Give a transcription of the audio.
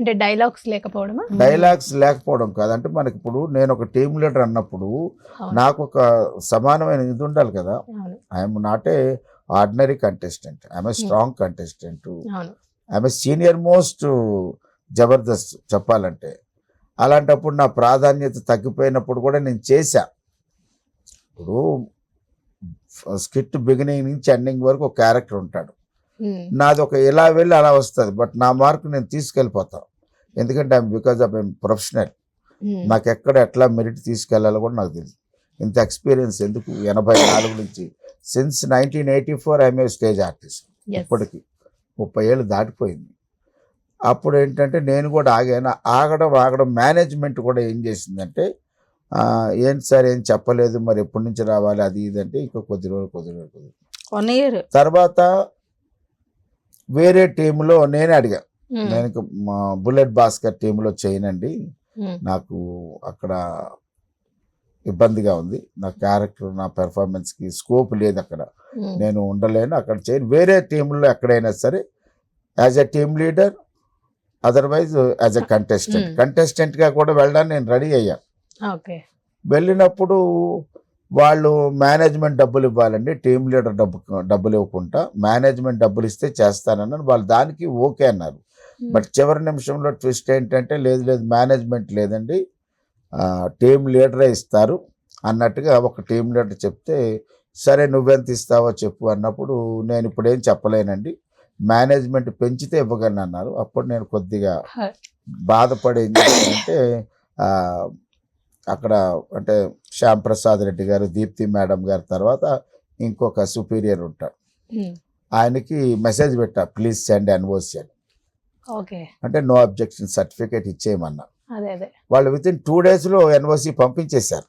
అంటే dialogues లేకపోవడమా? Dialogues లేకపోవడం కాదంటే మనకి ఇప్పుడు నేను ఒక టీమ్ లీడర్ అన్నప్పుడు నాకు ఒక సమానమైన ఇది ఉండాలి కదా. I'm not a ordinary contestant, I'm a strong contestant, I'm a senior most Jabardasth చెప్పాలంటే. అలాంటప్పుడు నా ప్రాధాన్యత తగ్గిపోయినప్పుడు కూడా నేను చేశా. ఇప్పుడు స్కిట్ బిగినింగ్ నుంచి ఎండింగ్ వరకు ఒక క్యారెక్టర్ ఉంటాడు, నాది ఒక ఇలా వెళ్ళి అలా వస్తుంది, బట్ నా మార్కు నేను తీసుకెళ్ళిపోతాను. ఎందుకంటే I'm because of I'm professional. నాకు ఎక్కడ ఎట్లా మెరిట్ తీసుకెళ్ళాలో కూడా నాకు తెలుసు. ఇంత ఎక్స్పీరియన్స్ ఎందుకు 84 నుంచి since 1984 I'm a stage artist. ఇప్పటికి 30 ఏళ్ళు దాటిపోయింది. అప్పుడు ఏంటంటే నేను కూడా ఆగడం మేనేజ్మెంట్ కూడా ఏం చేసిందంటే ఏంటి సార్ ఏం చెప్పలేదు, మరి ఎప్పటి నుంచి రావాలి అది ఇది అంటే ఇంకా కొద్ది రోజులు 1 year తర్వాత వేరే టీంలో నేనే అడిగా, నేను మా బుల్లెట్ భాస్కర్ టీంలో చేయనండి, నాకు అక్కడ ఇబ్బందిగా ఉంది, నా క్యారెక్టర్ నా పెర్ఫార్మెన్స్కి స్కోప్ లేదు, అక్కడ నేను ఉండలేను, అక్కడ చేయను, వేరే టీంలో ఎక్కడైనా సరే as a team leader otherwise as a కంటెస్టెంట్గా కూడా వెళ్ళడానికి నేను రెడీ అయ్యాను. వెళ్ళినప్పుడు వాళ్ళు మేనేజ్మెంట్ డబ్బులు ఇవ్వాలండి, టీమ్ లీడర్ డబ్బులు ఇవ్వకుండా మేనేజ్మెంట్ డబ్బులు ఇస్తే చేస్తానన్నారు. వాళ్ళు దానికి ఓకే అన్నారు. బట్ చివరి నిమిషంలో ట్విస్ట్ ఏంటంటే లేదు మేనేజ్మెంట్ లేదండి, టీమ్ లీడరే ఇస్తారు అన్నట్టుగా ఒక టీమ్ లీడర్ చెప్తే, సరే నువ్వెంత ఇస్తావో చెప్పు అన్నప్పుడు నేను ఇప్పుడు ఏం చెప్పలేనండి, మేనేజ్మెంట్ పెంచితే ఇవ్వగలను అన్నారు. అప్పుడు నేను కొద్దిగా బాధపడి ఏం చేశానంటే అక్కడ అంటే శ్యామ్ ప్రసాద్ రెడ్డి గారు, దీప్తి మేడం గారి తర్వాత ఇంకొక సుపీరియర్ ఉంటాడు, ఆయనకి మెసేజ్ పెట్టా, ప్లీజ్ సెండ్ ఎన్ఓసి అని. అంటే నో అబ్జెక్షన్ సర్టిఫికేట్ ఇచ్చేయమన్నా. వాళ్ళు విత్ ఇన్ 2 days ఎన్ఓసి పంపించేశారు.